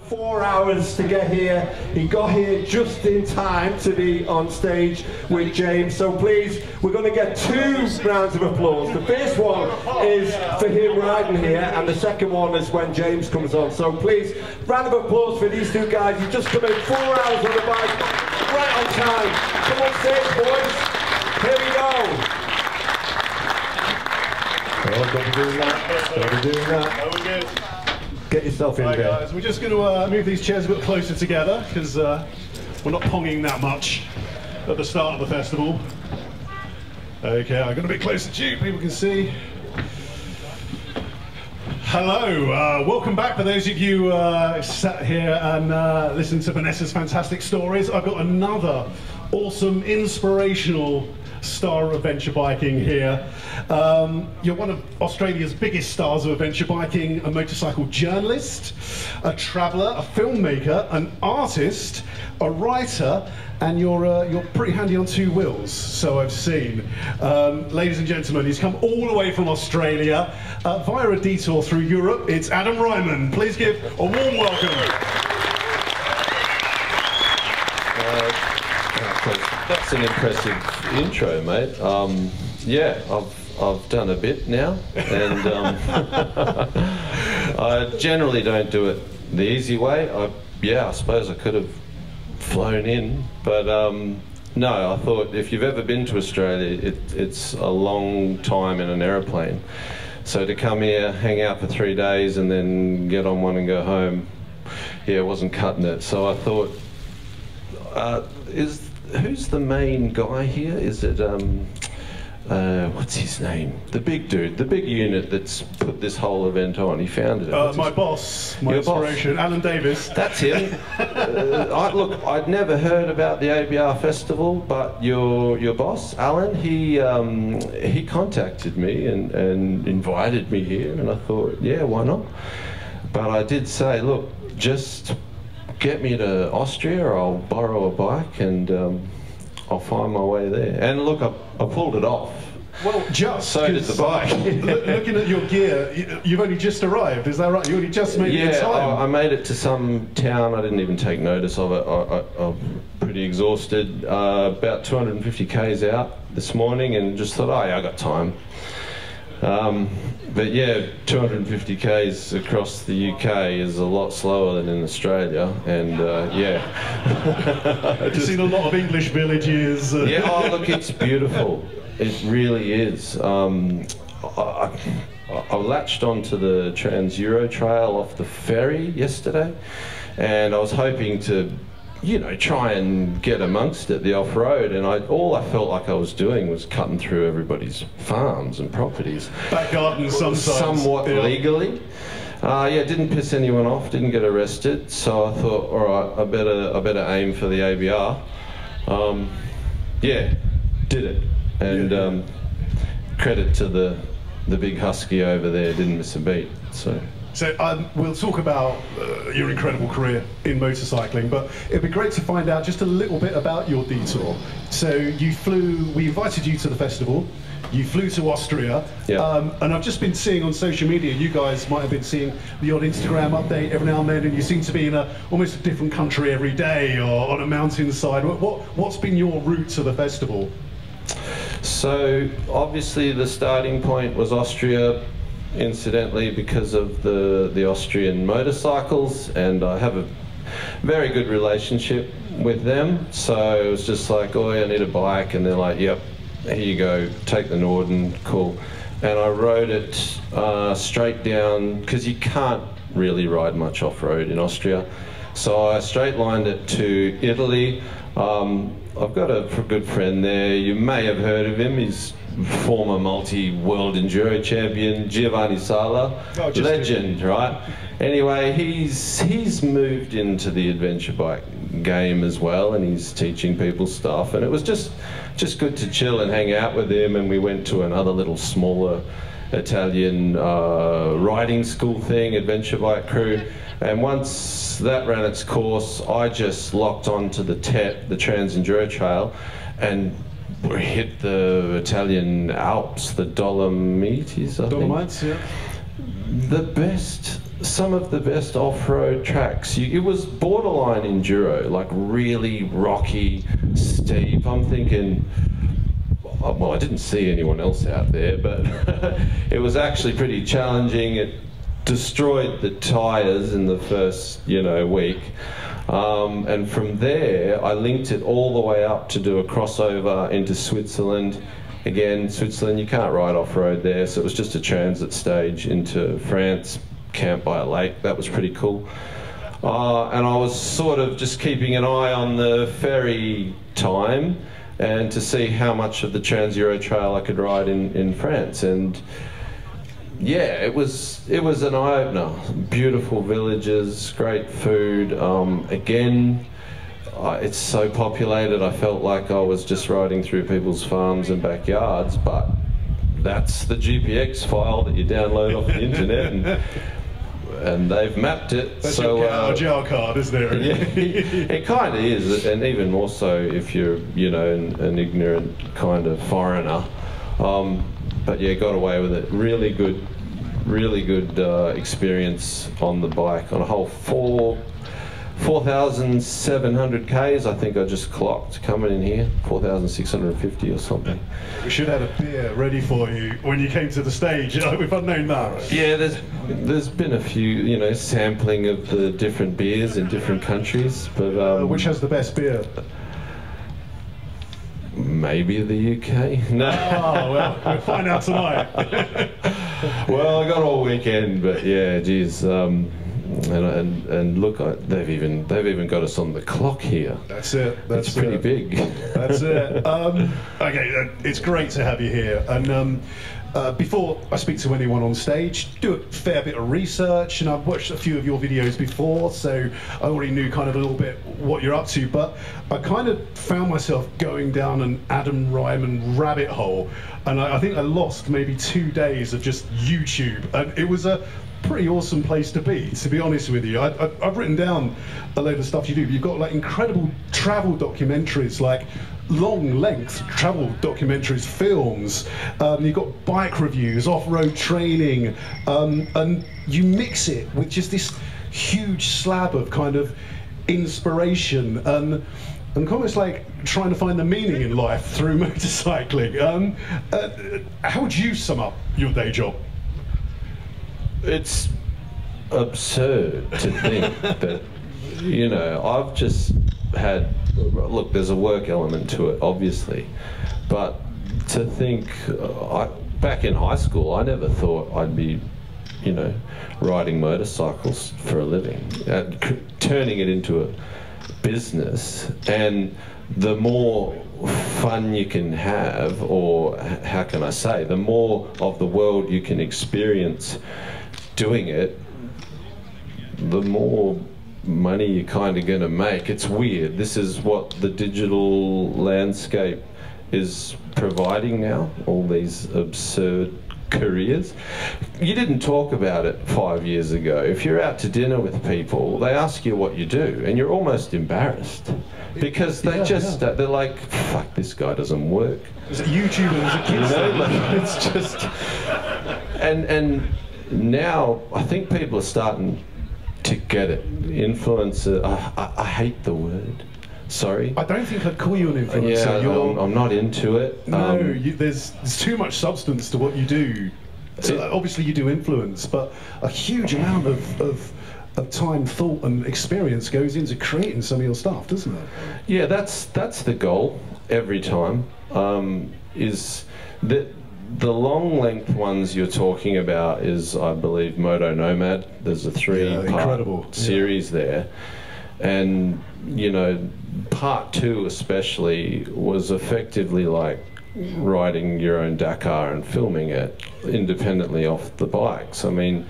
4 hours to get here. He got here just in time to be on stage with James. So please, we're going to get 2 rounds of applause. The first one is for him riding here, and the second one is when James comes on. So please, round of applause for these 2 guys. You've just come in 4 hours on the bike, right on time. Come on stage, boys. Here we go. Oh, don't be doing that. Don't be doing that. Get yourself in there. Guys, we're just going to move these chairs a bit closer together because we're not ponging that much at the start of the festival. Okay, I'm going to be closer to you, people can see. Hello, welcome back for those of you sat here and listened to Vanessa's fantastic stories. I've got another awesome, inspirational star of adventure biking here. You're one of Australia's biggest stars of adventure biking, a motorcycle journalist, a traveller, a filmmaker, an artist, a writer, and you're pretty handy on 2 wheels, so I've seen. Ladies and gentlemen, he's come all the way from Australia via a detour through Europe. It's Riemann. Please give a warm welcome. That's an impressive intro, mate. Yeah, I've done a bit now, and I generally don't do it the easy way. I suppose I could have flown in, but no, I thought if you've ever been to Australia, it's a long time in an aeroplane. So to come here, hang out for 3 days, and then get on one and go home, yeah, it wasn't cutting it. So I thought, who's the main guy here? Is it, what's his name? The big dude, the big unit that's put this whole event on. He founded it. My boss, my inspiration, Alan Davis. That's him. Look, I'd never heard about the ABR festival, but your boss, Alan, he contacted me and invited me here, and I thought, yeah, why not? But I did say, look, just get me to Austria, or I'll borrow a bike, and I'll find my way there. And look, I pulled it off. Well, so did the bike. Looking at your gear, you've only just arrived, is that right? You only just made it in time. I made it to some town. I didn't even take notice of it. I'm pretty exhausted. About 250 k's out this morning, and just thought, oh yeah, I got time. But yeah, 250 k's across the UK is a lot slower than in Australia, and yeah. You've seen a lot of English villages. Yeah, oh look, it's beautiful. It really is. I latched onto the Trans-Euro Trail off the ferry yesterday, and I was hoping to, you know, try and get amongst it, the off-road, and all I felt like I was doing was cutting through everybody's farms and properties. Back gardens sometimes. Somewhat legally. Yeah, didn't piss anyone off, didn't get arrested, so I thought, all right, I better aim for the ABR. Yeah, did it. And credit to the big husky over there, didn't miss a beat. So we'll talk about your incredible career in motorcycling, but it'd be great to find out just a little bit about your detour. So we invited you to the festival, you flew to Austria, and I've just been seeing on social media, you guys might have been seeing the odd Instagram update every now and then, and you seem to be in almost a different country every day, or on a mountainside. What's been your route to the festival? So obviously the starting point was Austria, incidentally, because of the Austrian motorcycles, and I have a very good relationship with them. So it was just like, oh, I need a bike, and they're like, yep, here you go, take the Norden, cool. And I rode it straight down, because you can't really ride much off-road in Austria. So I straight lined it to Italy. I've got a good friend there. You may have heard of him. He's former multi-world enduro champion, Giovanni Sala. Oh, legend, right? Anyway, he's moved into the adventure bike game as well, and he's teaching people stuff. And it was just good to chill and hang out with him. And we went to another little smaller Italian riding school thing, adventure bike crew. And once that ran its course, I just locked onto the TET, the Trans-Enduro Trail, and we hit the Italian Alps, the Dolomites, I think. Yeah. some of the best off-road tracks. It was borderline enduro, like really rocky, steep. I'm thinking, well, I didn't see anyone else out there, but it was actually pretty challenging. It destroyed the tyres in the first, week. And from there, I linked it all the way up to do a crossover into Switzerland. Again, Switzerland, you can't ride off-road there, so it was just a transit stage into France, camp by a lake. That was pretty cool. And I was sort of just keeping an eye on the ferry time and to see how much of the Trans-Euro Trail I could ride in France. And yeah, it was an eye-opener. Beautiful villages, great food. Again, it's so populated, I felt like I was just riding through people's farms and backyards, but that's the GPX file that you download off the internet, and they've mapped it. That's so your jail card, isn't it? Yeah, it kind of is, and even more so if you're, an ignorant kind of foreigner. But yeah, got away with it. Really good experience on the bike on a whole 4,700 Ks, I think I just clocked coming in here, 4,650 or something. We should have had a beer ready for you when you came to the stage, if I'd known that. Yeah, there's been a few, sampling of the different beers in different countries, but... which has the best beer? Maybe the UK? No. Oh, well, we'll find out tonight. Well, I got all weekend, but yeah, geez. And look, they've even got us on the clock here. That's it. That's it's pretty big. That's it. Okay, it's great to have you here. And before I speak to anyone on stage, do a fair bit of research, and I've watched a few of your videos before, so I already knew kind of a little bit what you're up to, but I kind of found myself going down an Adam Riemann rabbit hole, and I think I lost maybe 2 days of just YouTube, and it was a pretty awesome place to be honest with you. I've written down a load of stuff you do. You've got like incredible travel documentaries, like long length travel documentaries, films, you've got bike reviews, off-road training, and you mix it with just this huge slab of kind of inspiration and almost like trying to find the meaning in life through motorcycling. How would you sum up your day job? It's absurd to think that, I've just had, look, there's a work element to it, obviously, but to think, back in high school, I never thought I'd be, riding motorcycles for a living, turning it into a business, and the more fun you can have, or how can I say, the more of the world you can experience doing it, the more money you're kind of going to make. It's weird. This is what the digital landscape is providing now, all these absurd careers. You didn't talk about it 5 years ago. If you're out to dinner with people, they ask you what you do, and you're almost embarrassed because they're like, fuck, this guy doesn't work. Is it YouTube as a kid? Like, it's just... And now I think people are starting to get it. Influencer, I hate the word. Sorry. I don't think I'd call you an influencer. Yeah, I'm not into it. No, there's too much substance to what you do. So obviously you do influence, but a huge amount of time, thought and experience goes into creating some of your stuff, doesn't it? Yeah, that's the goal every time, is that the long length ones you're talking about is, I believe, Moto Nomad. There's a 3-part series there, and part 2 especially was effectively like riding your own Dakar and filming it independently off the bikes. I mean,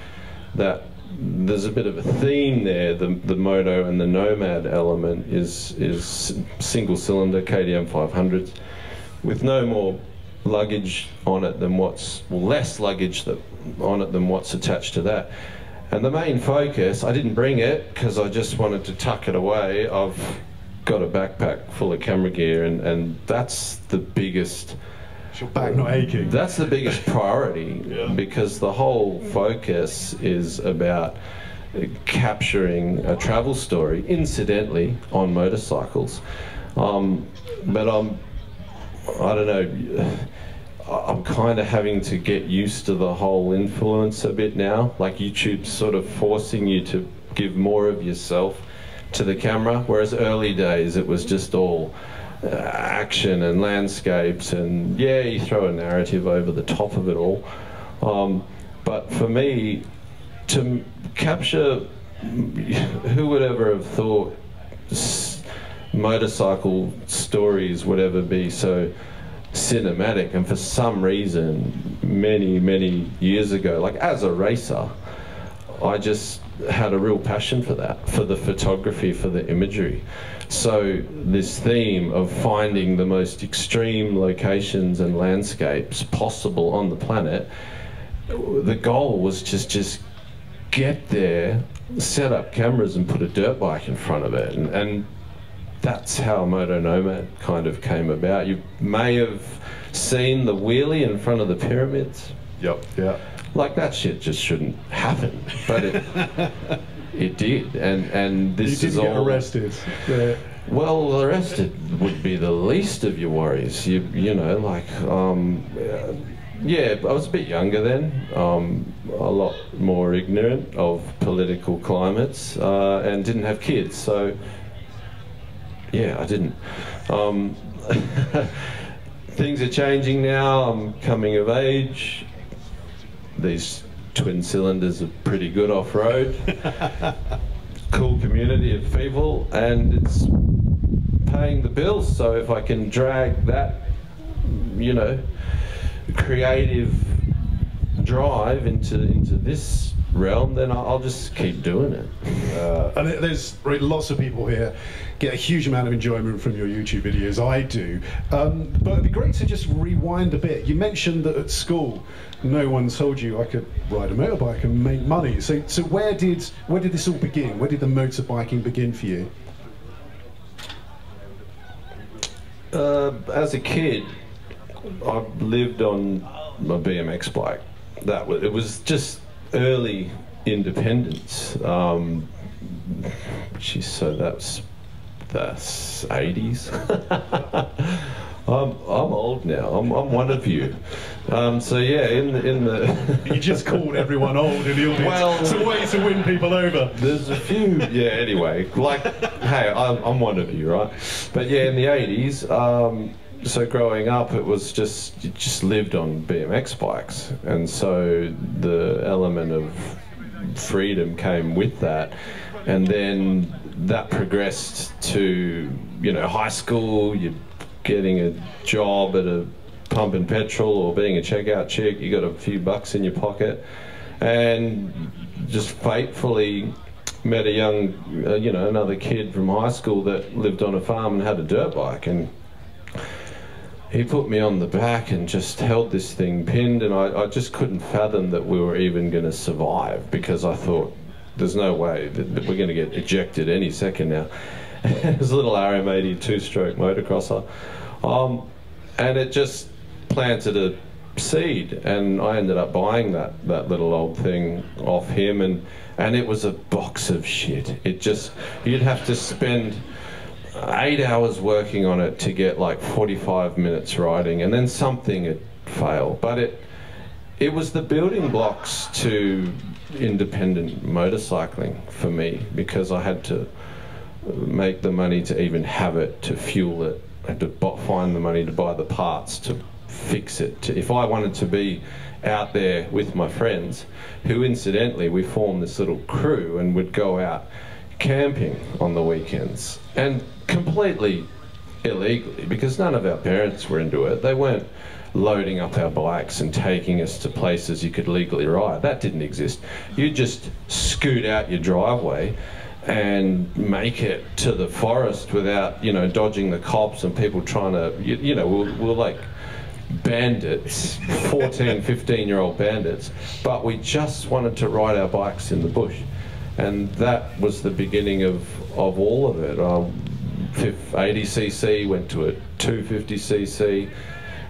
there's a bit of a theme there. The Moto and the Nomad element is single cylinder KTM 500s with no more luggage on it than less luggage on it than what's attached to that. And the main focus, I didn't bring it because I just wanted to tuck it away. I've got a backpack full of camera gear, and that's the biggest Is your back not aching? That's the biggest priority, because the whole focus is about capturing a travel story, incidentally, on motorcycles. But I don't know, I'm kind of having to get used to the whole influence a bit now. Like, YouTube's sort of forcing you to give more of yourself to the camera, whereas early days it was just all action and landscapes, and yeah, you throw a narrative over the top of it all. But for me, to capture, who would ever have thought motorcycle stories would ever be so cinematic? And for some reason, many years ago, like as a racer, I just had a real passion for that, for the photography, for the imagery. So this theme of finding the most extreme locations and landscapes possible on the planet, the goal was just get there, set up cameras and put a dirt bike in front of it. And that's how Moto Nomad kind of came about. You may have seen the wheelie in front of the pyramids. Yep. Yeah. Like, that shit just shouldn't happen, but it did, and this you is didn't all. get arrested. Yeah. Well, arrested would be the least of your worries. You know, like, yeah, I was a bit younger then, a lot more ignorant of political climates, and didn't have kids, so yeah, I didn't. Things are changing now. I'm coming of age. These twin cylinders are pretty good off-road. Cool community of people, and it's paying the bills. So if I can drag that, you know, creative drive into this realm, then I'll just keep doing it. And there's lots of people here get a huge amount of enjoyment from your YouTube videos. I do, but it'd be great to just rewind a bit. You mentioned that at school no one told you I could ride a motorbike and make money. So where did this all begin? Where did the motorbiking begin for you? As a kid, I lived on my BMX bike. It was just early independence. Geez, so that's 80s. I'm old now. I'm one of you. So yeah, in the You just called everyone old in the audience. Well, it's a way to win people over. There's a few. Yeah. Anyway, like, hey, I'm one of you, right? But yeah, in the 80s. So growing up, it was you just lived on BMX bikes, and so the element of freedom came with that, and then that progressed to, you know, high school. You're getting a job at a pump and petrol, or being a checkout chick. You got a few bucks in your pocket, and just fatefully met a young, you know, another kid from high school that lived on a farm and had a dirt bike, and he put me on the back and just held this thing pinned, and I just couldn't fathom that we were even going to survive, because I thought, there's no way that we're going to get ejected any second now. It was a little RM80 two-stroke motocrosser, and it just planted a seed, and I ended up buying that little old thing off him, and it was a box of shit. It just, you'd have to spend 8 hours working on it to get like 45 minutes riding, and then something would fail. But it was the building blocks to independent motorcycling for me, because I had to make the money to even have it, to fuel it. I had to find the money to buy the parts, to fix it. If I wanted to be out there with my friends, who incidentally, we formed this little crew and would go out camping on the weekends, and completely illegally, because none of our parents were into it. They weren't loading up our bikes and taking us to places you could legally ride. That didn't exist. You just scoot out your driveway and make it to the forest without, you know, dodging the cops and people trying to, you know, we're like bandits, 14, 15-year-old bandits, but we just wanted to ride our bikes in the bush. And that was the beginning of all of it. 80cc went to a 250cc,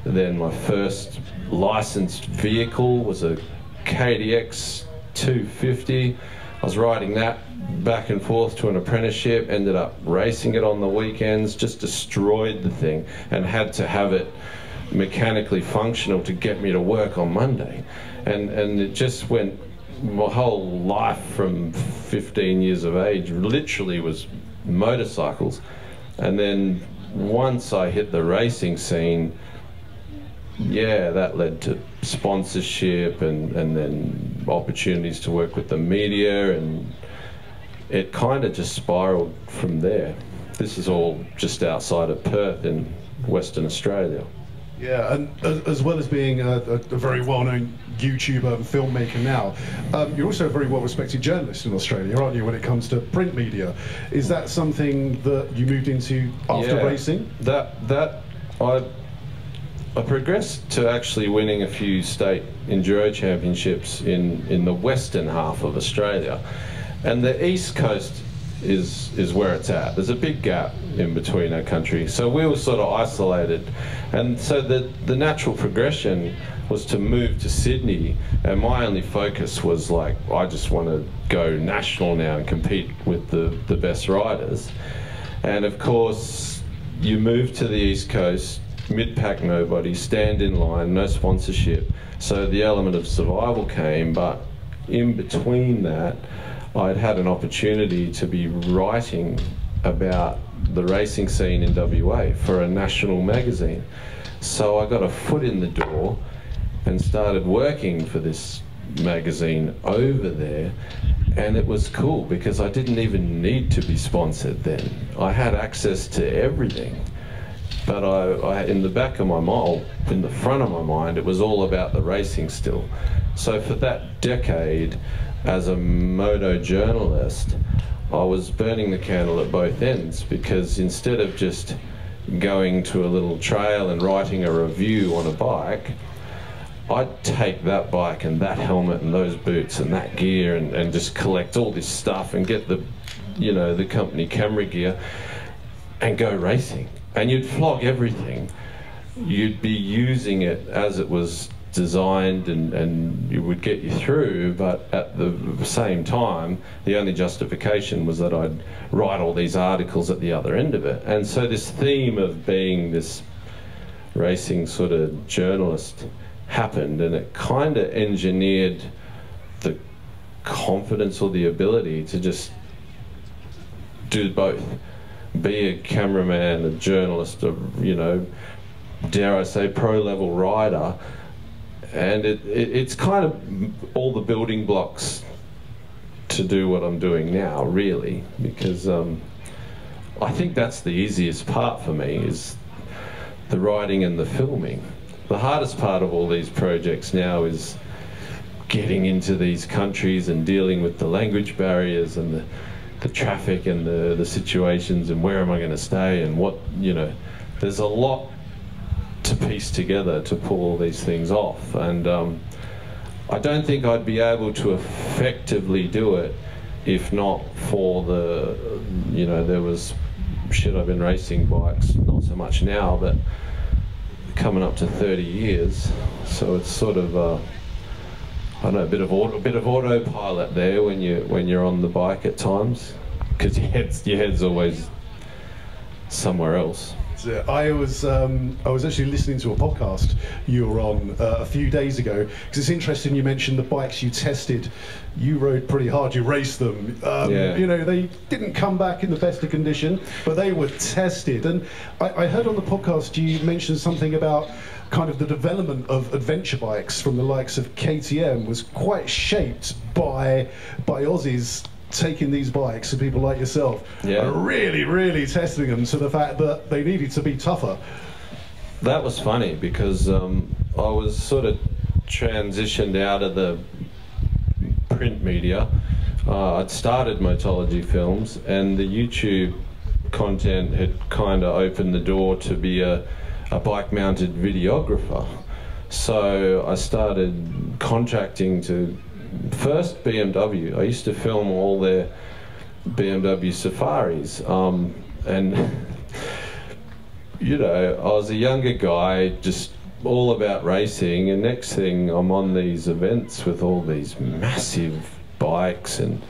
Then my first licensed vehicle was a KDX 250. I was riding that back and forth to an apprenticeship, ended up racing it on the weekends, just destroyed the thing and had to have it mechanically functional to get me to work on Monday. And it just went, my whole life from 15 years of age literally was motorcycles. And then once I hit the racing scene, yeah, that led to sponsorship and then opportunities to work with the media, and it kind of just spiraled from there. This is all just outside of Perth in Western Australia. Yeah, and as well as being a very well-known YouTuber and filmmaker now, you're also a very well-respected journalist in Australia, aren't you, when it comes to print media? Is that something that you moved into after racing? I progressed to actually winning a few state enduro championships in the western half of Australia, and the east coast is where it's at. There's a big gap in between our country, so we were sort of isolated, and so the natural progression was to move to Sydney, and my only focus was like, I just want to go national now and compete with the best riders. And of course you move to the east coast, mid-pack nobody, stand in line, no sponsorship, so the element of survival came. But in between that, I'd had an opportunity to be writing about the racing scene in WA for a national magazine. So I got a foot in the door and started working for this magazine over there, and it was cool because I didn't even need to be sponsored then. I had access to everything. But I, in the back of my mind, in the front of my mind, it was all about the racing still. So for that decade, as a moto journalist, I was burning the candle at both ends, because instead of just going to a little trail and writing a review on a bike, I'd take that bike and that helmet and those boots and that gear and just collect all this stuff and get the, you know, the company camera gear and go racing. And you'd flog everything. You'd be using it as it was designed, and it would get you through, but at the same time, the only justification was that I'd write all these articles at the other end of it. And so this theme of being this racing sort of journalist happened, and it kind of engineered the confidence or the ability to just do both. Be a cameraman, a journalist, a, you know, dare I say, pro-level rider, and it's kind of all the building blocks to do what I'm doing now, really, because I think that's the easiest part for me, is the writing and the filming. The hardest part of all these projects now is getting into these countries and dealing with the language barriers and the traffic and the situations and where am I going to stay and what, you know, there's a lot to piece together to pull all these things off, and I don't think I'd be able to effectively do it if not for the, you know, there was shit, I've been racing bikes, not so much now, but coming up to 30 years, so it's sort of I don't know, a bit of autopilot there when you're on the bike at times, because your head's always somewhere else. I was actually listening to a podcast you were on a few days ago, because it's interesting you mentioned the bikes you tested. You rode pretty hard, you raced them. Yeah. You know, they didn't come back in the best of condition, but they were tested. And I heard on the podcast you mentioned something about kind of the development of adventure bikes from the likes of KTM was quite shaped by Aussies taking these bikes and people like yourself and really testing them to the fact that they needed to be tougher. That was funny because I was sort of transitioned out of the print media. I'd started Motology Films, and the YouTube content had kind of opened the door to be a bike-mounted videographer. So I started contracting to first BMW. I used to film all their BMW safaris, and you know, I was a younger guy just all about racing, and next thing I'm on these events with all these massive bikes, and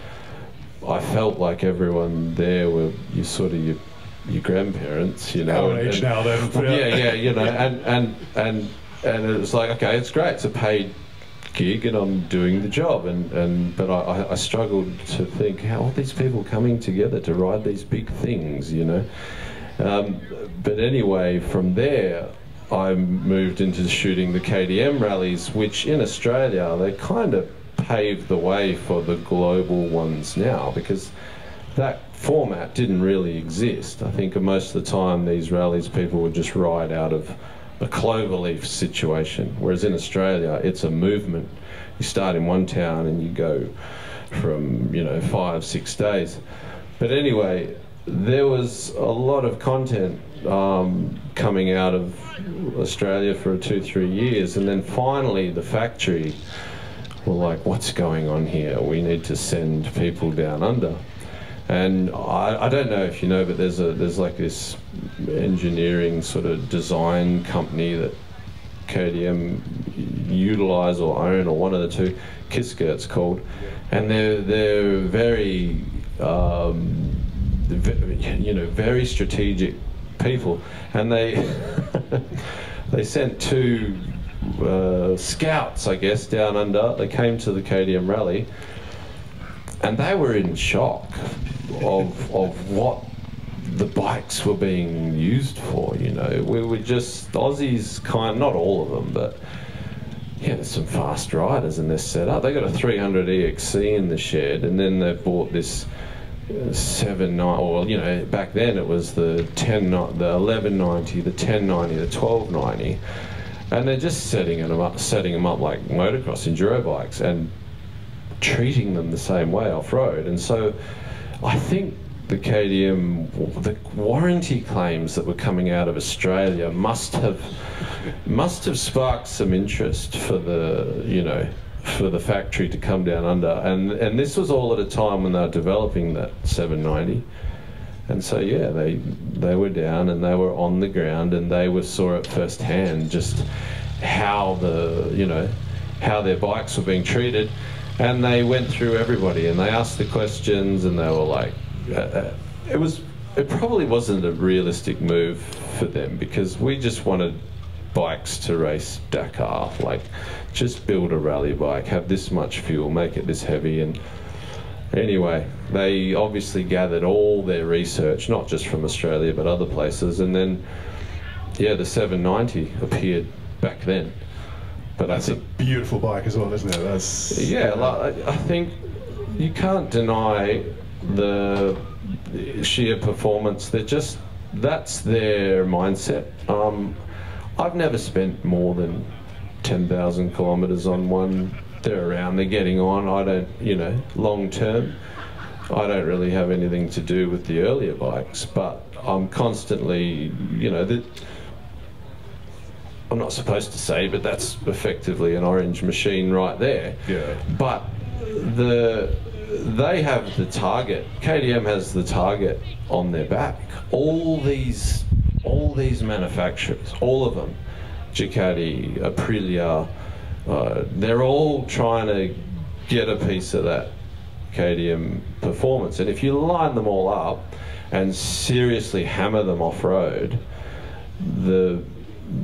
I felt like everyone there were your grandparents, you know. Our age now, then. Yeah, you know, and it was like, okay, it's great, it's a paid gig, and I'm doing the job, but I struggled to think, how are these people coming together to ride these big things, you know. But anyway, from there, I moved into shooting the KTM rallies, which in Australia, they kind of paved the way for the global ones now, because that format didn't really exist. I think most of the time these rallies, people would just ride out of a cloverleaf situation, whereas in Australia it's a movement. You start in one town and you go from 5-6 days. But anyway, there was a lot of content coming out of Australia for 2-3 years, and then finally the factory were like, what's going on here? We need to send people down under. And I don't know if you know, but there's like this engineering sort of design company that KTM utilise or own, or one of the two, Kiska it's called, and they're very very strategic people, and they they sent 2 scouts, I guess, down under. They came to the KTM rally, and they were in shock of what the bikes were being used for. You know, we were just Aussies, not all of them, but yeah, there's some fast riders in this setup. They got a 300 EXC in the shed, and then they bought this 790, or back then it was the 1190, the 1090, the 1290, and they're just setting them up like motocross enduro bikes and treating them the same way off-road. And so I think the KTM, the warranty claims that were coming out of Australia must have sparked some interest for the factory to come down under, and this was all at a time when they were developing that 790. And so yeah, they were down and they were on the ground, and they saw it firsthand just how how their bikes were being treated. And they went through everybody and they asked the questions, and they were like, it probably wasn't a realistic move for them, because we just wanted bikes to race Dakar, like just build a rally bike, have this much fuel, make it this heavy. And anyway, they obviously gathered all their research, not just from Australia but other places, and then yeah, the 790 appeared back then. But that's a beautiful bike as well, isn't it? I think you can't deny the sheer performance. That's their mindset. I've never spent more than 10,000 kilometres on one. They're around, they're getting on. I don't, long term, I don't really have anything to do with the earlier bikes, but I'm constantly, I'm not supposed to say, but that's effectively an orange machine right there. Yeah. But they have the target. KTM has the target on their back. All these manufacturers, all of them, Ducati, Aprilia, they're all trying to get a piece of that KTM performance. And if you line them all up and seriously hammer them off-road,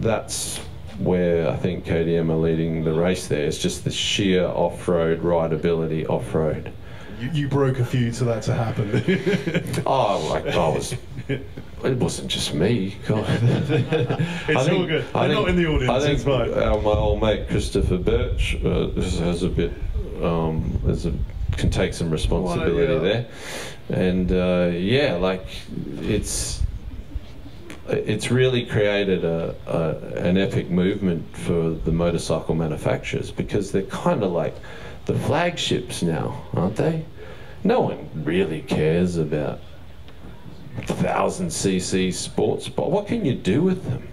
that's where I think KTM are leading the race there. It's just the sheer off-road rideability off-road. You broke a few to that to happen. It wasn't just me. God. It's all good. They're not in the audience. I think it's fine. My old mate Christopher Birch has a bit, can take some responsibility there, and yeah, like it's really created an epic movement for the motorcycle manufacturers, because they're kind of like the flagships now, aren't they? No one really cares about 1000cc sports bike. What can you do with them?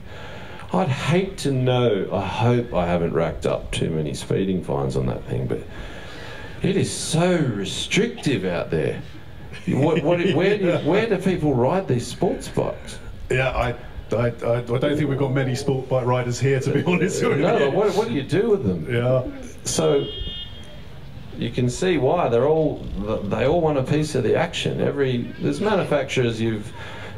I'd hate to know. I hope I haven't racked up too many speeding fines on that thing, but it is so restrictive out there. Where do people ride these sports bikes? Yeah, I don't think we've got many sport bike riders here, to be honest with you. No, what do you do with them? Yeah. So you can see why they all want a piece of the action. There's manufacturers you've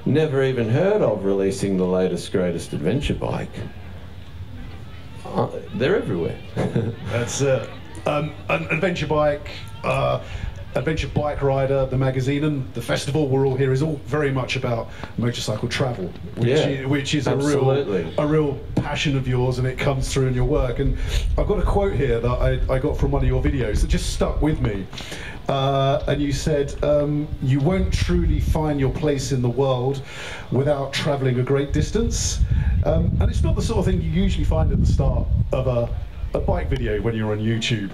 never even heard of releasing the latest, greatest adventure bike. They're everywhere. That's it. An adventure bike. Adventure Bike Rider, the magazine, and the festival we're all here is all very much about motorcycle travel, which is a real passion of yours, and it comes through in your work. And I've got a quote here that I got from one of your videos that just stuck with me. And you said, you won't truly find your place in the world without traveling a great distance. And it's not the sort of thing you usually find at the start of a bike video when you're on YouTube.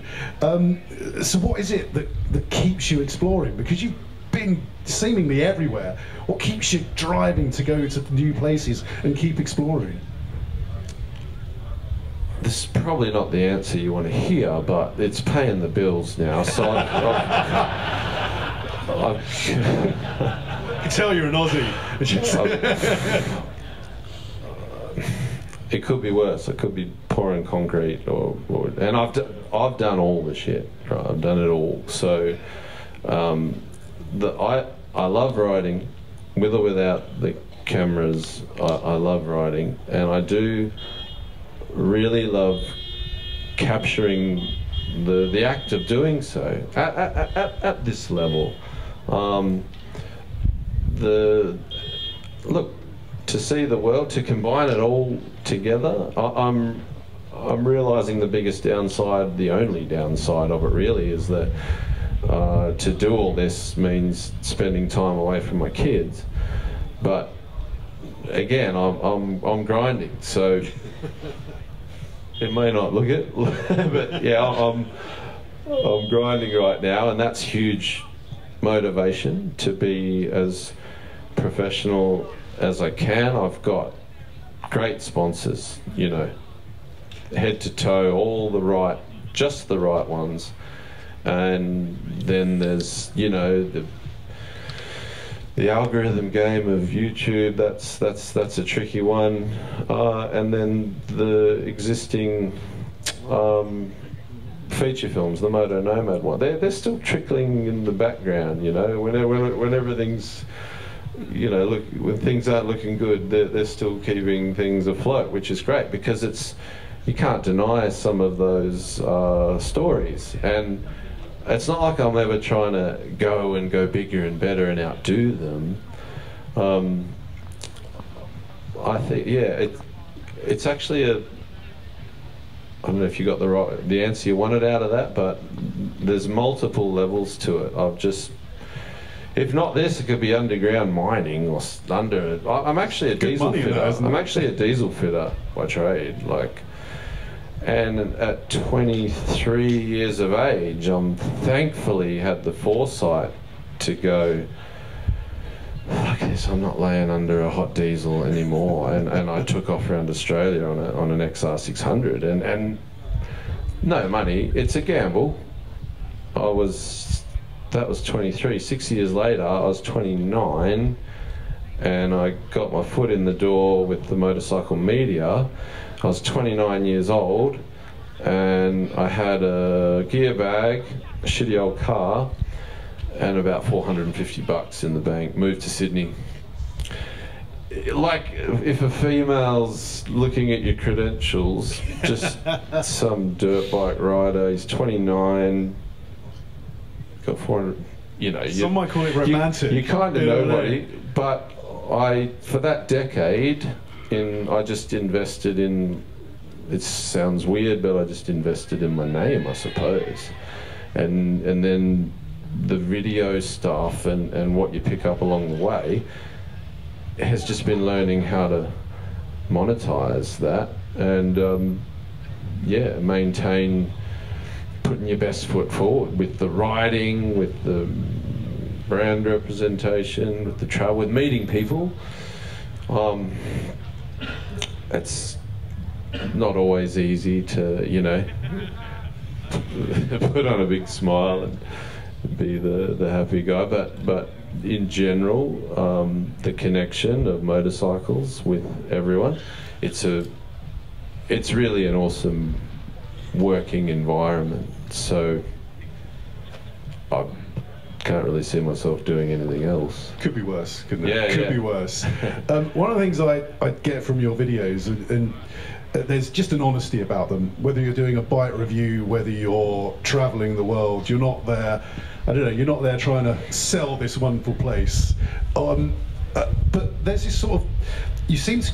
So what is it that keeps you exploring? Because you've been seemingly everywhere. What keeps you driving to go to new places and keep exploring? This is probably not the answer you want to hear, but it's paying the bills now. So I can tell you're an Aussie. It could be worse. It could be pouring concrete, and I've done all the shit. Right? I've done it all. So I love riding, with or without the cameras. I love riding, and I do really love capturing the act of doing so at this level. To see the world, to combine it all together, I'm realising the biggest downside, the only downside of it really, is that to do all this means spending time away from my kids. But again, I'm grinding, so it may not look it, but yeah, I'm grinding right now, and that's huge motivation to be as professional as I can. I've got great sponsors, you know, head to toe, just the right ones. And then there's, you know, the algorithm game of YouTube. That's a tricky one. And then the existing feature films, the Moto Nomad one. They're still trickling in the background, you know. When everything's, you know, when things aren't looking good, they're still keeping things afloat, which is great, because you can't deny some of those stories. And it's not like I'm ever trying to go bigger and better and outdo them. I think, yeah, it's actually I don't know if you got the answer you wanted out of that, but there's multiple levels to it. If not this, it could be underground mining or under it. I'm actually a diesel fitter. I'm actually a diesel fitter by trade. And at 23 years of age, I'm thankfully had the foresight to go, fuck this, I'm not laying under a hot diesel anymore. And I took off around Australia on an XR600, and no money. It's a gamble. That was 23. 6 years later, I was 29, and I got my foot in the door with the motorcycle media. I was 29 years old, and I had a gear bag, a shitty old car, and about $450 in the bank. Moved to Sydney. Like, if a female's looking at your credentials, just some dirt bike rider, he's 29, got 400, you know. Some might call it romantic. You kind of nobody, but for that decade, I just invested in, it sounds weird, but I just invested in my name, I suppose. And then the video stuff and what you pick up along the way has just been learning how to monetize that and yeah, maintain putting your best foot forward with the riding, with the brand representation, with the travel, with meeting people. It's not always easy to, you know, put on a big smile and be the happy guy, but in general, the connection of motorcycles with everyone. It's really an awesome working environment. So I can't really see myself doing anything else. Could be worse, couldn't it? Yeah, Could be worse. One of the things I get from your videos, and there's just an honesty about them. Whether you're doing a bike review, whether you're traveling the world, you're not there, I don't know, you're not there trying to sell this wonderful place. But there's this sort of, you seem to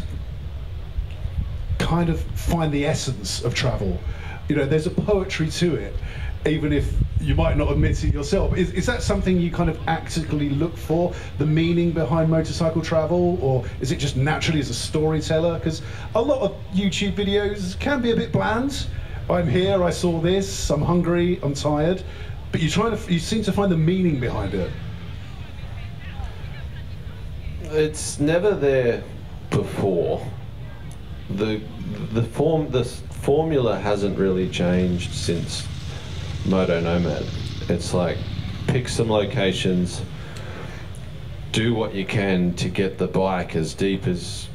kind of find the essence of travel. You know, there's a poetry to it, even if you might not admit it yourself. Is that something you kind of actively look for, the meaning behind motorcycle travel, or is it just naturally as a storyteller? Because a lot of YouTube videos can be a bit bland. I'm here, I saw this, I'm hungry, I'm tired. But you seem to find the meaning behind it. It's never there before. The formula hasn't really changed since Moto Nomad. It's like, pick some locations, do what you can to get the bike as deep as,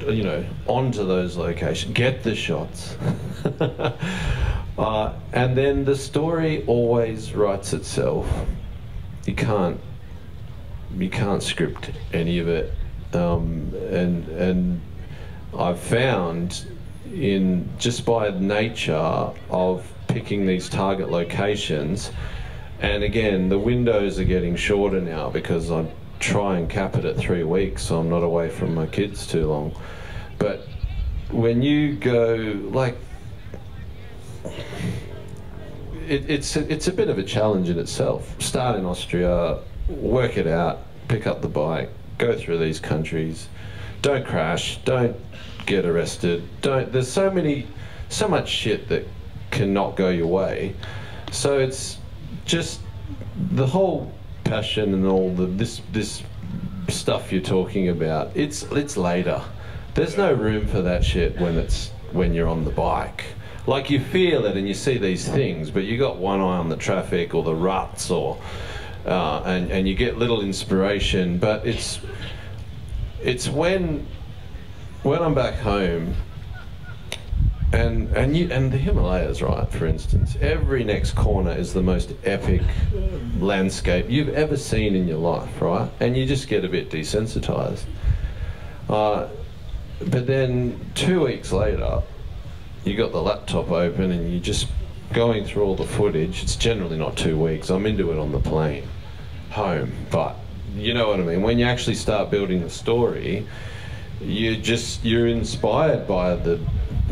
you know, onto those locations, get the shots. And then the story always writes itself. You can't script any of it. And I've found, in just by nature of picking these target locations, and again, the windows are getting shorter now because I try and cap it at 3 weeks so I'm not away from my kids too long. But when you go, like, it's a bit of a challenge in itself. Start in Austria, work it out, pick up the bike, go through these countries, don't crash, don't get arrested, there's so much shit that cannot go your way. So it's just the whole passion and all this stuff you're talking about, it's later. There's no room for that shit when you're on the bike. Like, you feel it and you see these things, but you got one eye on the traffic or the ruts, or and you get little inspiration. But it's when I'm back home, and the Himalayas, right, for instance, every next corner is the most epic landscape you've ever seen in your life, right? And you just get a bit desensitized. But then 2 weeks later, you got the laptop open and you're just going through all the footage. It's generally not 2 weeks. I'm into it on the plane home, but you know what I mean. When you actually start building the story, you're inspired by the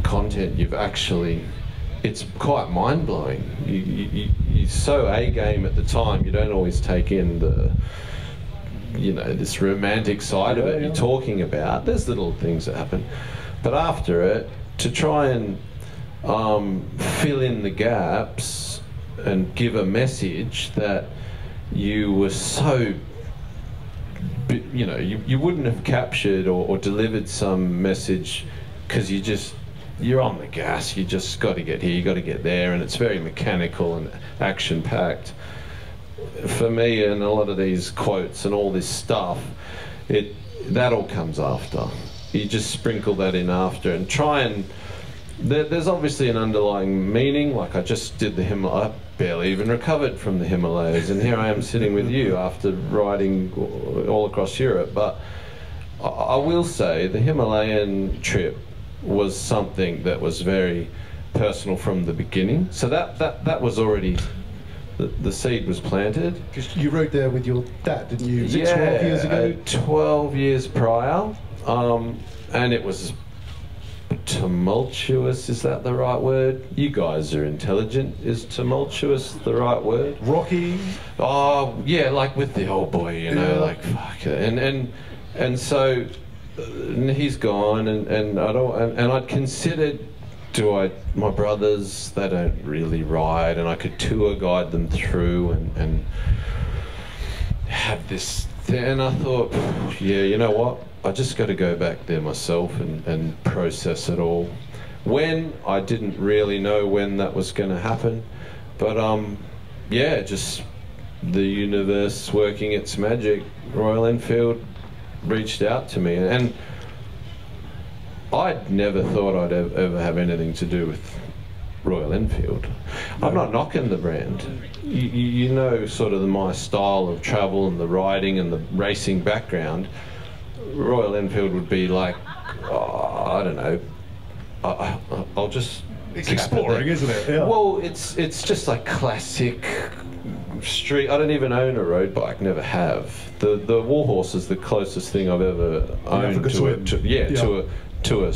content you've actually. It's quite mind-blowing. You're so A-game at the time, you don't always take in the, you know, this romantic side of it you're talking about. There's little things that happen, but after it, to try and fill in the gaps and give a message that you were so, you know, you wouldn't have captured or delivered some message because you're on the gas, you just got to get here, you got to get there, and it's very mechanical and action-packed. For me, and a lot of these quotes and all this stuff, that all comes after. You just sprinkle that in after and try and... There's obviously an underlying meaning. Like, I just did the Himalaya, I barely even recovered from the Himalayas, and here I am sitting with you after riding all across Europe. But I will say the Himalayan trip was something that was very personal from the beginning. So that was already... The seed was planted. Because you rode there with your dad, didn't you? Was it 12 years ago? 12 years prior. And it was tumultuous, is that the right word? You guys are intelligent. Is tumultuous the right word? Rocky? Oh, yeah, like with the old boy, you know, like, fuck it. And so he's gone, and I'd considered, my brothers, they don't really ride, and I could tour guide them through and have this thing, and I thought, yeah, you know what? I just got to go back there myself and process it all. When, I didn't really know when that was going to happen, but yeah, just the universe working its magic, Royal Enfield reached out to me, and I'd never thought I'd ever have anything to do with Royal Enfield. I'm not knocking the brand. You know sort of my style of travel and the riding and the racing background. Royal Enfield would be like, I don't know, I'll just... It's exploring, isn't it? Yeah. Well, it's just like classic street. I don't even own a road bike, never have. The Warhorse is the closest thing I've ever owned to a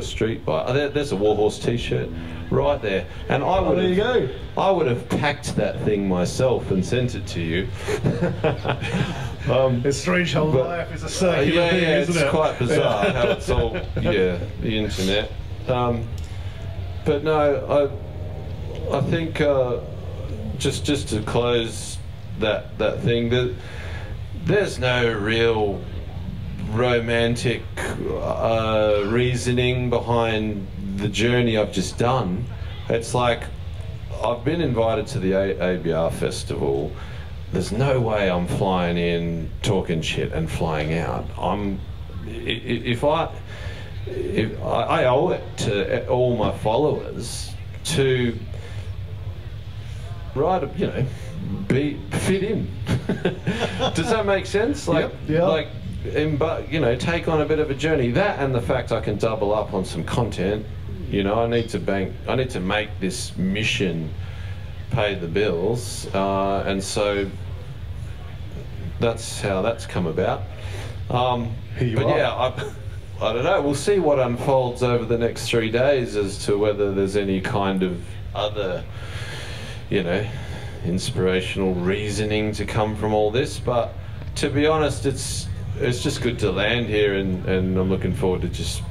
street bike. There's a Warhorse t-shirt right there, and there you go. I would have packed that thing myself and sent it to you. It's strange how life is a circular thing, isn't it? It's quite bizarre how it's all the internet. But no, I think just to close that thing, that there's no real romantic reasoning behind the journey I've just done. It's like, I've been invited to the ABR festival. There's no way I'm flying in, talking shit and flying out. I owe it to all my followers to fit in. Does that make sense? Like, take on a bit of a journey. That and the fact I can double up on some content. I need to make this mission pay the bills, and so that's how that's come about. I don't know, we'll see what unfolds over the next 3 days as to whether there's any kind of other, inspirational reasoning to come from all this. But to be honest, it's just good to land here, and I'm looking forward to just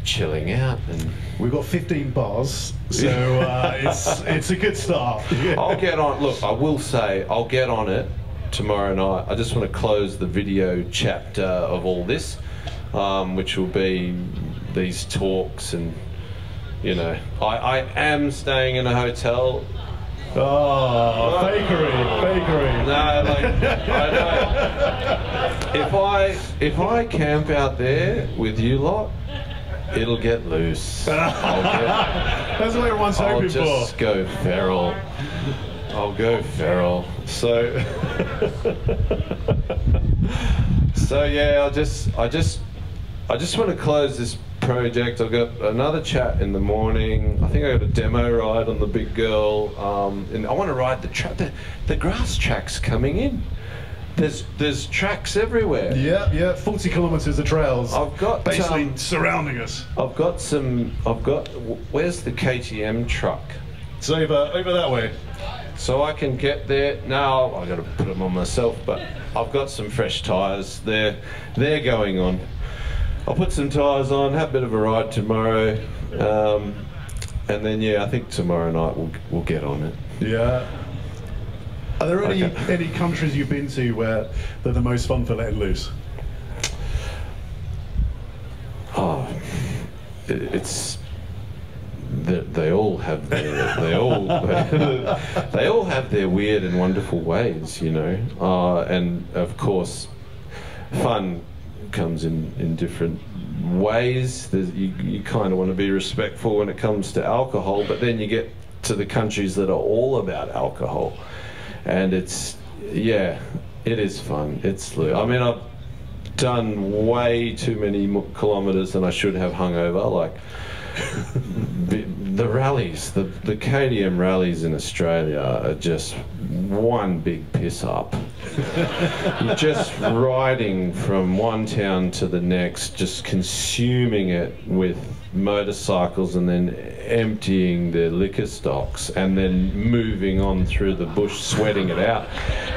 chilling out. And we've got 15 bars, so it's a good start. I'll get on. Look, I will say I'll get on it tomorrow night. I just want to close the video chapter of all this, which will be these talks, and I am staying in a hotel. Oh, fakery. No, like, if I camp out there with you lot, it'll get loose. That's what everyone's hoping for. I'll just go feral. I'll go feral. So yeah, I just want to close this project. I've got another chat in the morning. I think I got a demo ride on the big girl, and I want to ride the grass tracks coming in. There's tracks everywhere. Yeah, 40 kilometers of trails. I've got basically surrounding us. Where's the KTM truck? It's over that way. So I can get there. Now I've got to put them on myself, but I've got some fresh tyres. They're going on. I'll put some tyres on, have a bit of a ride tomorrow, and then I think tomorrow night we'll get on it. Yeah. Are there any countries you've been to where they're the most fun for letting loose? Oh, it's they all have their they all have their weird and wonderful ways, and of course, fun comes in different ways. You kind of want to be respectful when it comes to alcohol, but then you get to the countries that are all about alcohol, and it is fun. I mean, I've done way too many kilometers than I should have hungover. Like the rallies, the KTM rallies in Australia are just one big piss up. You're just riding from one town to the next, just consuming it with motorcycles, and then emptying their liquor stocks, and then moving on through the bush, sweating it out,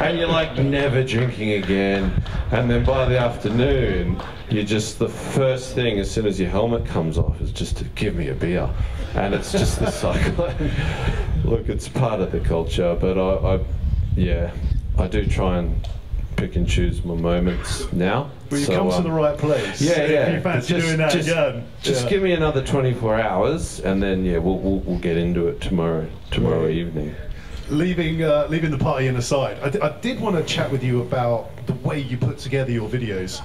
and you're like never drinking again. And then by the afternoon, you just, the first thing as soon as your helmet comes off is just to give me a beer, and it's just the cycle. Look, it's part of the culture, but I do try and pick and choose my moments now. Well, you come to the right place. Yeah. If you fancy doing that again. Just give me another 24 hours, and then we'll get into it tomorrow evening. leaving the party in aside, I did want to chat with you about the way you put together your videos,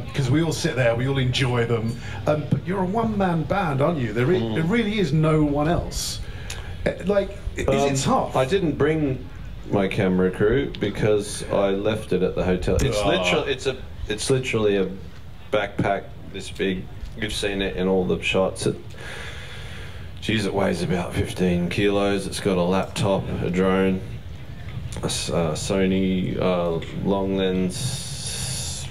because we all sit there, we all enjoy them, but you're a one-man band, aren't you? There really is no one else. Like, is it tough? I didn't bring my camera crew because I left it at the hotel. It's literally a backpack this big. You've seen it in all the shots. Geez, it weighs about 15 kilos. It's got a laptop, a drone, a Sony long lens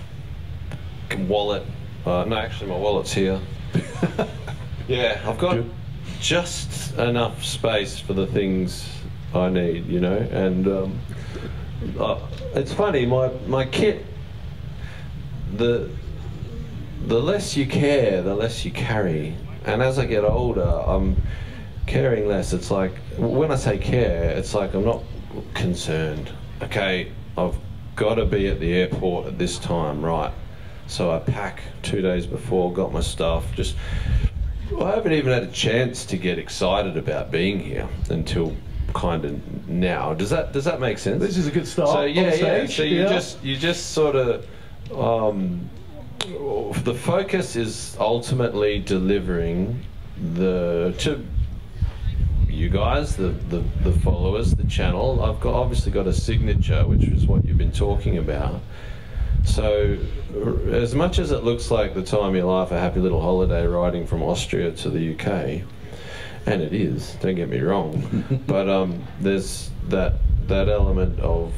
wallet. No, actually, my wallet's here. Yeah, I've got just enough space for the things I need, you know. And it's funny, my kit. The less you care, the less you carry. And as I get older, I'm caring less. It's like, when I say care, it's like I'm not concerned. Okay, I've got to be at the airport at this time, right? So I pack 2 days before, got my stuff. I haven't even had a chance to get excited about being here until kind of now. Does that make sense? This is a good start. So yeah. So you just sort of. The focus is ultimately delivering to you guys, the followers, the channel. I've obviously got a signature, which is what you've been talking about. So as much as it looks like the time of your life, a happy little holiday riding from Austria to the UK, and it is, don't get me wrong, but there's that element of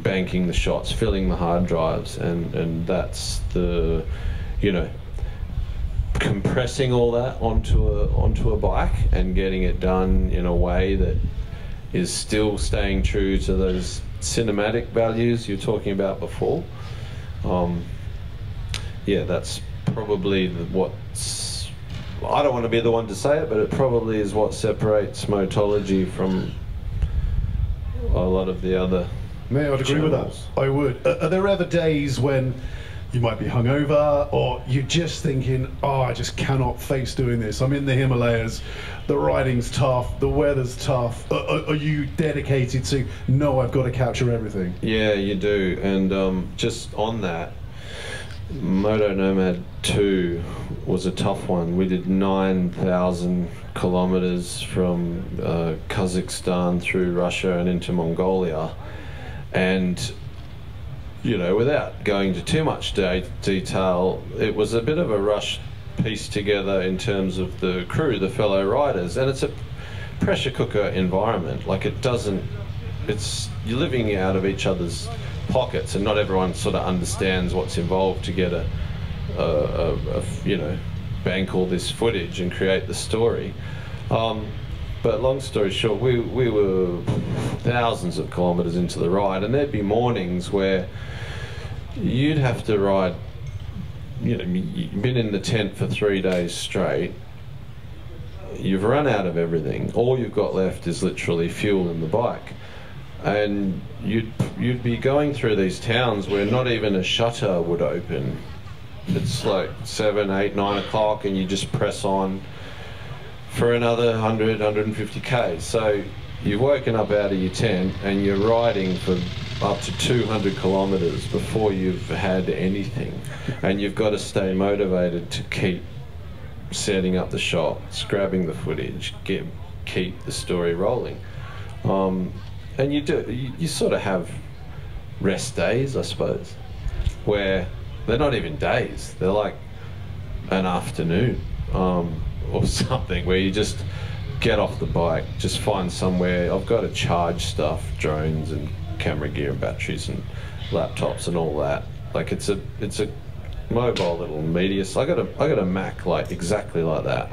banking the shots, filling the hard drives, and that's the, you know, compressing all that onto a bike and getting it done in a way that is still staying true to those cinematic values you're talking about before. Yeah, that's probably what's, I don't want to be the one to say it, but it probably is what separates Motology from a lot of the other I'd agree with that. I would. Are there ever days when you might be hungover, or you're just thinking, oh, I just cannot face doing this? I'm in the Himalayas, the riding's tough, the weather's tough. Are you dedicated to, no, I've got to capture everything? Yeah, you do. And just on that, Moto Nomad 2 was a tough one. We did 9,000 kilometers from Kazakhstan through Russia and into Mongolia, and you know, without going to too much detail, it was a bit of a rush piece together in terms of the crew, the fellow riders, and it's a pressure cooker environment. Like, you're living out of each other's pockets, and not everyone sort of understands what's involved to get you know, bank all this footage and create the story. But long story short, we were thousands of kilometers into the ride, and there'd be mornings where you'd have to ride, you know, you've been in the tent for 3 days straight, you've run out of everything, all you've got left is literally fuel in the bike. And you'd be going through these towns where not even a shutter would open. It's like 7, 8, 9 o'clock, and you just press on for another 100, 150 Ks. So you've woken up out of your tent and you're riding for up to 200 kilometers before you've had anything. And you've got to stay motivated to keep setting up the shots, grabbing the footage, keep the story rolling. And you sort of have rest days, I suppose, where they're not even days, they're like an afternoon or something, where you just get off the bike, just find somewhere. I've got to charge stuff, drones and camera gear and batteries and laptops and all that. Like, it's a mobile little media. I got a Mac like exactly like that.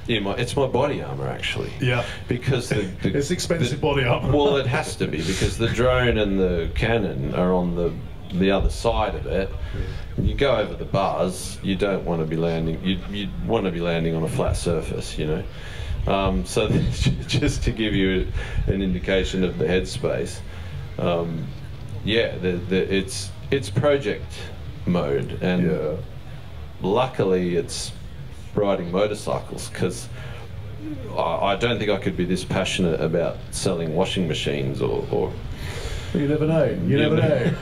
Yeah, it's my body armor, actually. Yeah. Because it's expensive body armor. Well, it has to be, because the drone and the Canon are on the other side of it. You go over the bars, you don't want to be landing. You want to be landing on a flat surface, you know. So just to give you an indication of the headspace, yeah, it's project mode, and luckily it's riding motorcycles, because I don't think I could be this passionate about selling washing machines or you never know. You never know.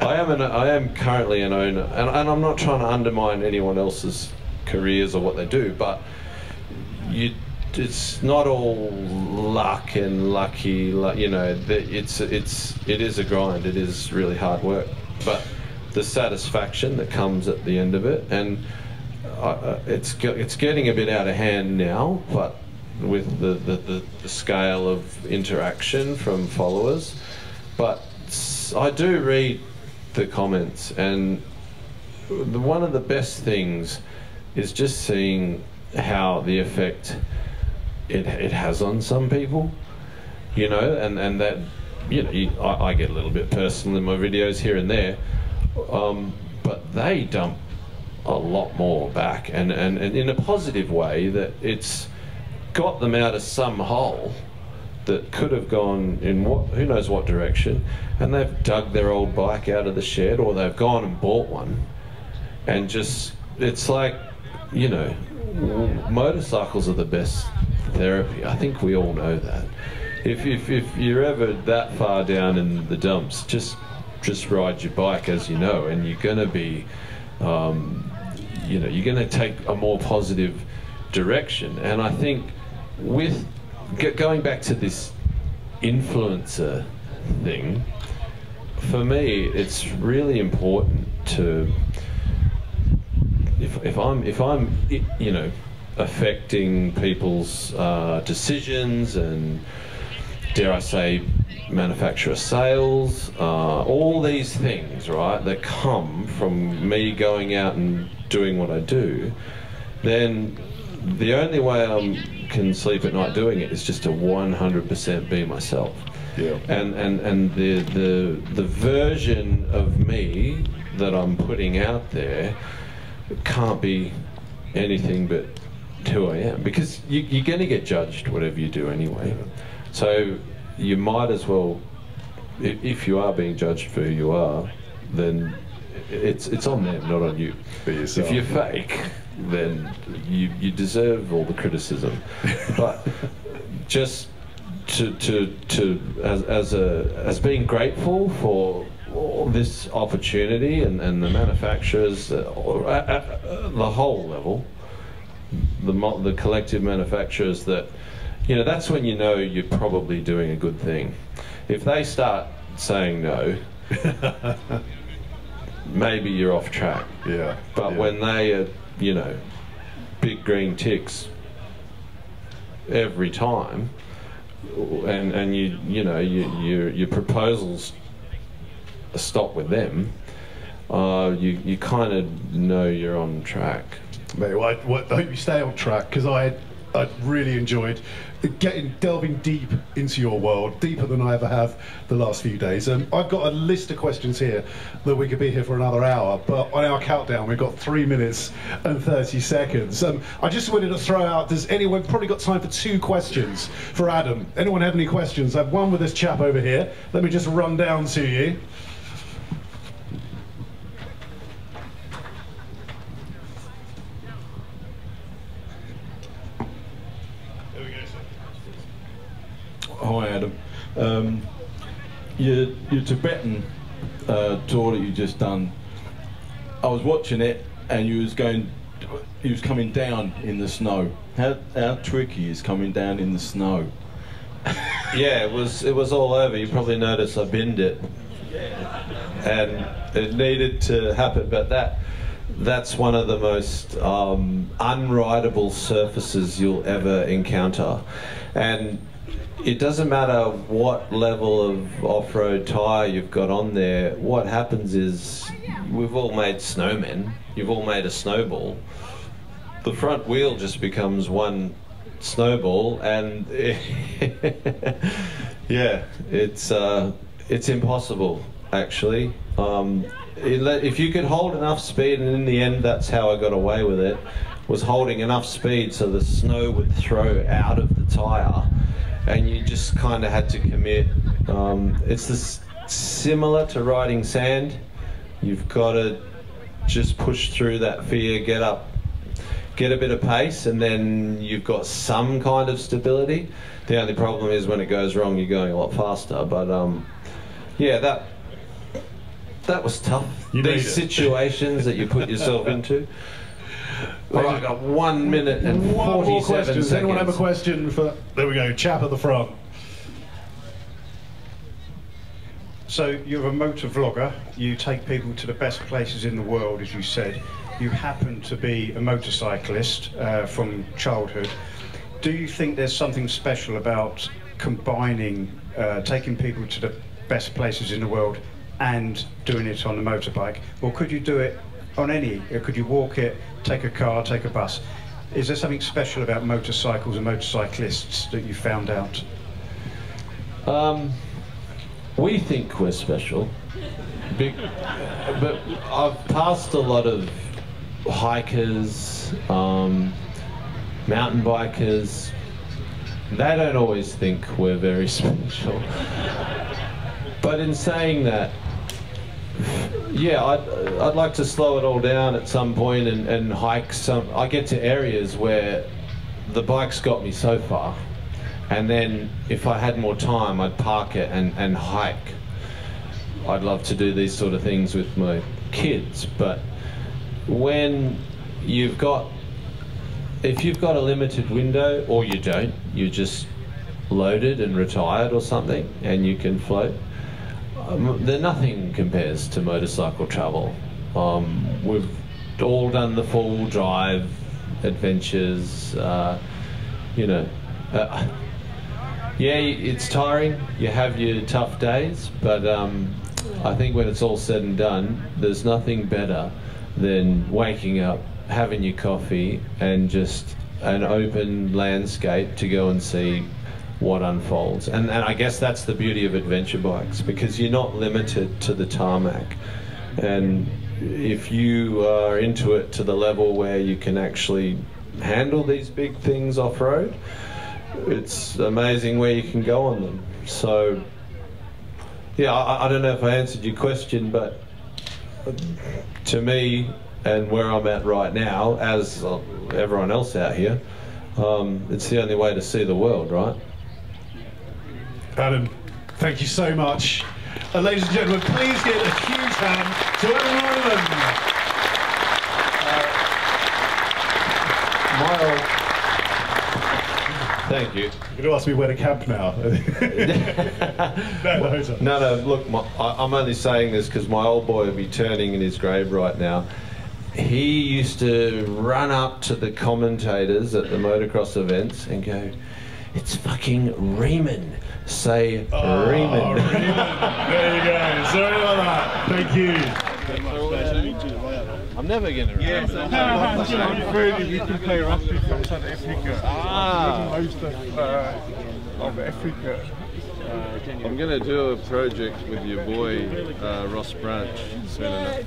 I am currently an owner, and I'm not trying to undermine anyone else's careers or what they do, but it's not all luck and lucky. You know, it is a grind. It is really hard work, but the satisfaction that comes at the end of it, and it's getting a bit out of hand now, but with the scale of interaction from followers. But I do read the comments, and one of the best things is just seeing how the effect it has on some people, you know, and that, you know, I get a little bit personal in my videos here and there, but they dump a lot more back, and in a positive way, that it's got them out of some hole that could have gone in who knows what direction, and they've dug their old bike out of the shed, or they've gone and bought one, and just, it's like, you know, motorcycles are the best therapy. I think we all know that. If you're ever that far down in the dumps, just ride your bike, as you know, and you're going to be, you know, you're going to take a more positive direction. And I think with going back to this influencer thing, for me, it's really important to, if I'm you know, affecting people's decisions and, dare I say, manufacturer sales, all these things, right, that come from me going out and doing what I do, then the only way I can sleep at night doing it is just to 100% be myself. Yeah. And the version of me that I'm putting out there can't be anything but who I am, because you're going to get judged whatever you do anyway. So you might as well, if you are being judged for who you are, then it's on them, not on you. If you're fake, then you deserve all the criticism. But just as being grateful for all this opportunity, and the manufacturers, the whole level, the collective manufacturers, that, you know, that's when you know you're probably doing a good thing. If they start saying no, maybe you're off track. Yeah. But when they are, you know, big green ticks every time, and you know your proposals stop with them, you kind of know you're on track. Mate, well, I hope you stay on track, because I really enjoyed delving deep into your world, deeper than I ever have the last few days. I've got a list of questions here that we could be here for another hour, but on our countdown we've got 3 minutes and 30 seconds. I just wanted to throw out, does anyone, probably got time for 2 questions for Adam. Anyone have any questions? I have one with this chap over here. Let me just run down to you. Hi Adam, your Tibetan tour that you just done, I was watching it and you was coming down in the snow. How tricky is coming down in the snow? Yeah, it was all over. You probably noticed I binned it, and it needed to happen, but that's one of the most unrideable surfaces you'll ever encounter. And it doesn't matter what level of off-road tyre you've got on there, what happens is, we've all made snowmen, you've all made a snowball. The front wheel just becomes one snowball, and yeah, it's impossible, actually. If you could hold enough speed, and in the end that's how I got away with it, was holding enough speed so the snow would throw out of the tyre, and you just kind of had to commit. It's similar to riding sand. You've got to just push through that fear, get up get a bit of pace, and then you've got some kind of stability. The only problem is when it goes wrong, you're going a lot faster. But yeah, that was tough. These situations that you put yourself into. All right, I've got 1 minute and 47 seconds. Does anyone have a question for? There we go, chap at the front. So you're a motor vlogger. You take people to the best places in the world, as you said. You happen to be a motorcyclist from childhood. Do you think there's something special about combining taking people to the best places in the world and doing it on a motorbike? Or could you do it on any? Could you walk it, take a car, take a bus? Is there something special about motorcycles and motorcyclists that you found out? We think we're special, but I've passed a lot of hikers, mountain bikers. They don't always think we're very special. But in saying that, yeah, I'd like to slow it all down at some point and hike some. I get to areas where the bike's got me so far, and then if I had more time, I'd park it and hike. I'd love to do these sort of things with my kids, but when you've got, if you've got a limited window, or you don't, you're just loaded and retired or something, and you can float, then nothing compares to motorcycle travel. We've all done the full drive adventures, you know. Yeah, it's tiring, you have your tough days, but I think when it's all said and done, there's nothing better than waking up, having your coffee, and just an open landscape to go and see what unfolds. And I guess that's the beauty of adventure bikes, because you're not limited to the tarmac. And if you are into it to the level where you can actually handle these big things off-road, it's amazing where you can go on them. So yeah, I don't know if I answered your question, but to me, and where I'm at right now, as everyone else out here, it's the only way to see the world, right? Adam, thank you so much. Ladies and gentlemen, please give a huge hand to ARiemann. Thank you. You're going to ask me where to camp now. No, look, I'm only saying this because my old boy will be turning in his grave right now. He used to run up to the commentators at the motocross events and go, "It's fucking Riemann. Say Riemann." Riemann. There you go. Sorry about that. Thank you. I'm never going to remember. I'm afraid you can play rugby from South Africa. Most of Africa. I'm going to do a project with your boy, Ross Branch, soon enough.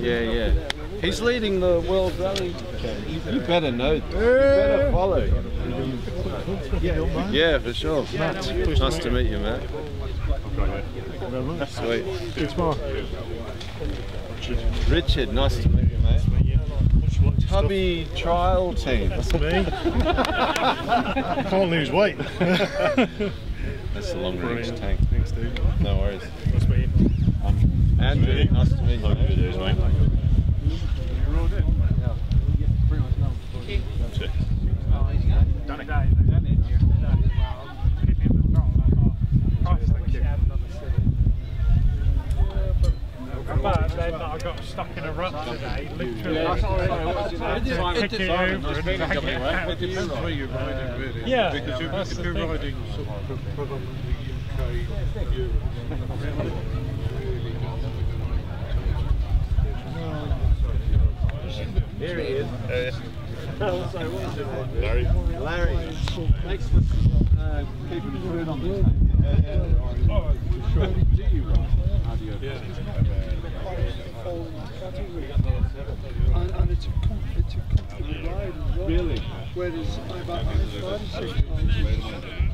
Yeah. He's leading the World Rally. You better know. You better follow. Yeah, for sure. Nice to meet you, Matt. Sweet. It's Mark. Richard, nice to meet you, mate. Tubby trial team. That's me. Can't lose weight. That's the long range tank. Thanks, dude. No worries. Nice to meet you. Andrew, nice to meet you. How you doing, mate? You're all good. Yeah. Pretty much now. That's it. Done it. But then I got stuck in a rut today, literally. Kick it over and drag it out. It depends where you're riding, really. Yeah, Because if you're riding sort of predominantly UK, Europe, Here he is. Larry. Larry. Thanks for keeping the food on this. Oh, sure. Do you ride? How do you? Yeah. And it's a comfortable ride as well. Really? Whereas I've had 5 or 6 times.